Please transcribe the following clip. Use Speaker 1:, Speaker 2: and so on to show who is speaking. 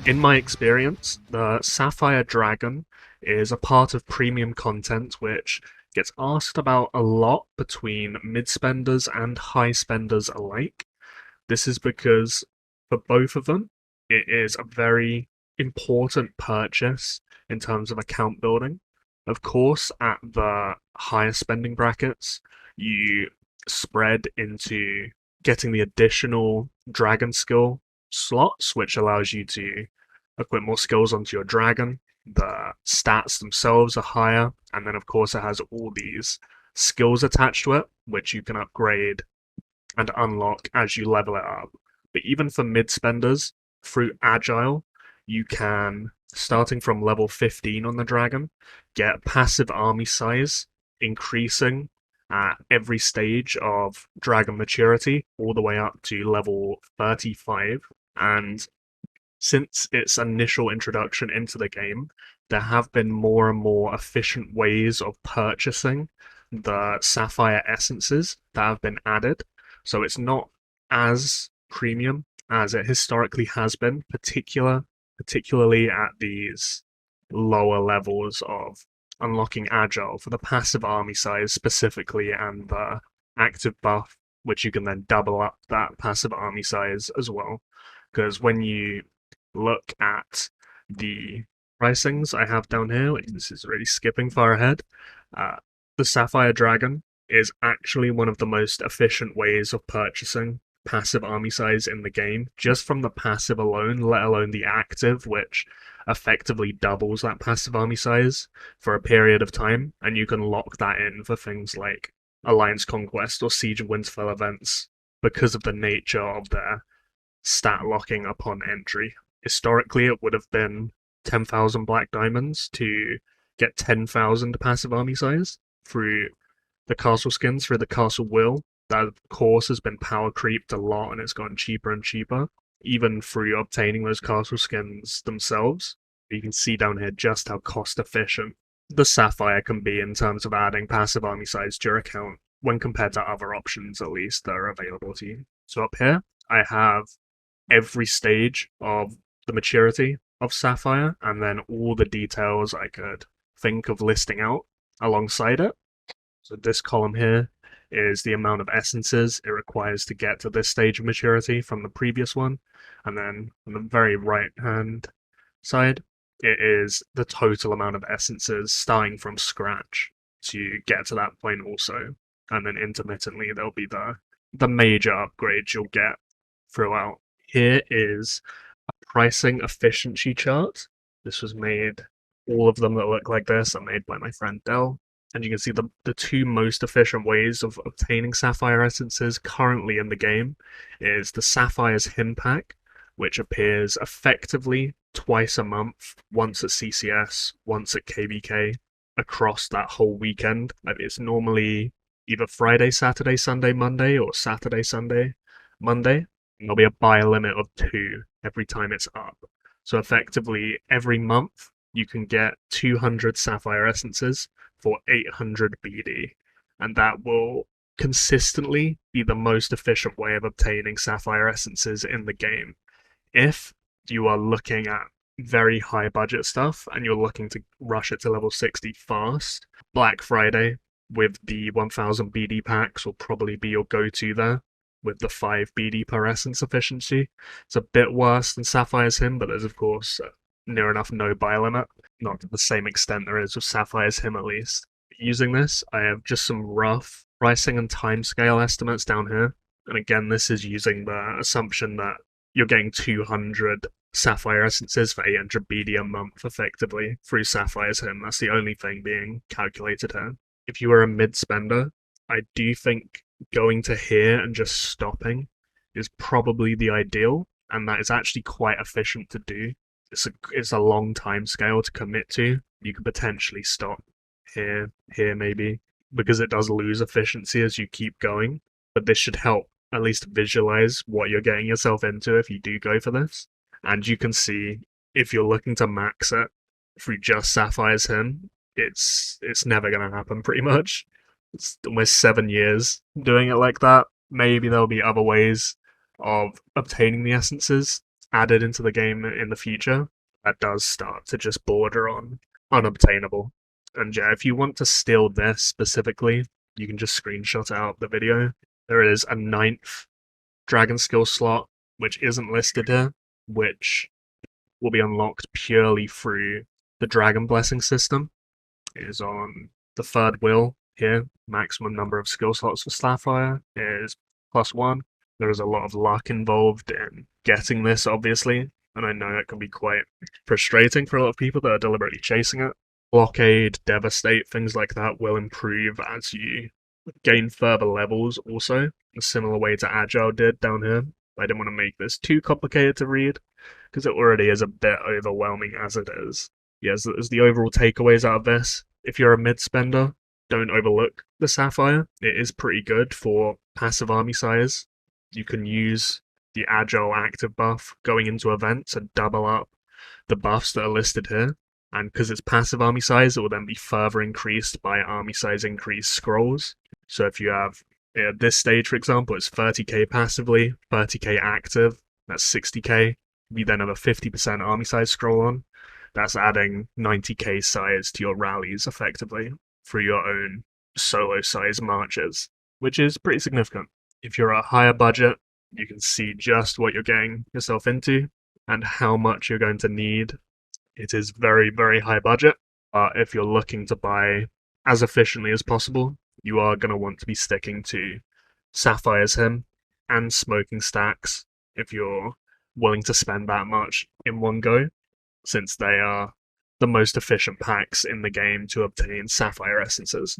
Speaker 1: In my experience, the Sapphire Dragon is a part of premium content which gets asked about a lot between mid spenders and high spenders alike. This is because for both of them, it is a very important purchase in terms of account building. Of course, at the higher spending brackets, you spread into getting the additional dragon skill slots, which allows you to equip more skills onto your dragon. The stats themselves are higher, and then of course it has all these skills attached to it, which you can upgrade and unlock as you level it up. But even for mid spenders, through Agile, you can, starting from level 15 on the dragon, get passive army size increasing at every stage of dragon maturity, all the way up to level 35. And since its initial introduction into the game, there have been more and more efficient ways of purchasing the Sapphire essences that have been added. So it's not as premium as it historically has been, particularly at these lower levels of unlocking Agile for the passive army size specifically and the active buff, which you can then double up that passive army size as well. Because when you look at the pricings I have down here, like this is really skipping far ahead, the Sapphire Dragon is actually one of the most efficient ways of purchasing passive army size in the game, just from the passive alone, let alone the active, which effectively doubles that passive army size for a period of time, and you can lock that in for things like Alliance Conquest or Siege of Winterfell events because of the nature of their stat locking upon entry. Historically, it would have been 10,000 black diamonds to get 10,000 passive army size through the castle skins, through the castle will. That, of course, has been power creeped a lot and it's gotten cheaper and cheaper, even through obtaining those castle skins themselves. You can see down here just how cost efficient the Sapphire can be in terms of adding passive army size to your account when compared to other options, at least, that are available to you. So up here, I have every stage of the maturity of Sapphire, and then all the details I could think of listing out alongside it. So this column here is the amount of essences it requires to get to this stage of maturity from the previous one, and then on the very right hand side, it is the total amount of essences starting from scratch to get to that point also, and then intermittently there'll be the major upgrades you'll get throughout. Here is a pricing efficiency chart. This was made, all of them that look like this are made by my friend Dell. And you can see the two most efficient ways of obtaining Sapphire essences currently in the game is the Sapphire's Hymn Pack, which appears effectively twice a month, once at CCS, once at KBK, across that whole weekend. It's normally either Friday, Saturday, Sunday, Monday, or Saturday, Sunday, Monday. There'll be a buy limit of 2 every time it's up. So effectively, every month you can get 200 Sapphire essences for 800 BD, and that will consistently be the most efficient way of obtaining Sapphire essences in the game. If you are looking at very high budget stuff and you're looking to rush it to level 60 fast, Black Friday with the 1000 BD packs will probably be your go-to there, with the 5 BD per essence efficiency. It's a bit worse than Sapphire's Hymn, but there's of course near enough no buy limit, not to the same extent there is with Sapphire's Hymn at least. Using this, I have just some rough pricing and timescale estimates down here, and again this is using the assumption that you're getting 200 Sapphire essences for 800 BD a month effectively through Sapphire's Hymn. That's the only thing being calculated here. If you are a mid spender, I do think going to here and just stopping is probably the ideal, and that is actually quite efficient to do. It's a long time scale to commit to. You could potentially stop here maybe, because it does lose efficiency as you keep going, but this should help at least visualize what you're getting yourself into if you do go for this. And you can see, if you're looking to max it through just Sapphire's Hymn, it's never gonna happen pretty much. It's almost 7 years doing it like that. Maybe there'll be other ways of obtaining the essences added into the game in the future. That does start to just border on unobtainable. And yeah, if you want to steal this specifically, you can just screenshot out the video. There is a ninth dragon skill slot, which isn't listed here, which will be unlocked purely through the dragon blessing system. It is on the third wheel here. Maximum number of skill slots for Sapphire is +1. There is a lot of luck involved in getting this, obviously, and I know it can be quite frustrating for a lot of people that are deliberately chasing it. Blockade, Devastate, things like that will improve as you gain further levels also, a similar way to Agile did down here. I didn't want to make this too complicated to read, because it already is a bit overwhelming as it is. Yes, as the overall takeaways out of this, if you're a mid-spender, don't overlook the Sapphire. It is pretty good for passive army size. You can use the Agile active buff going into events to double up the buffs that are listed here. And because it's passive army size, it will then be further increased by army size increase scrolls. So if you have, at this stage, for example, it's 30k passively, 30k active, that's 60k. You then have a 50% army size scroll on. That's adding 90k size to your rallies effectively through your own solo size marches, which is pretty significant. If you're a higher budget, you can see just what you're getting yourself into and how much you're going to need. It is very, very high budget, but if you're looking to buy as efficiently as possible, you are going to want to be sticking to Sapphire's Hymn and Smoking Stacks if you're willing to spend that much in one go, since they are the most efficient packs in the game to obtain Sapphire essences.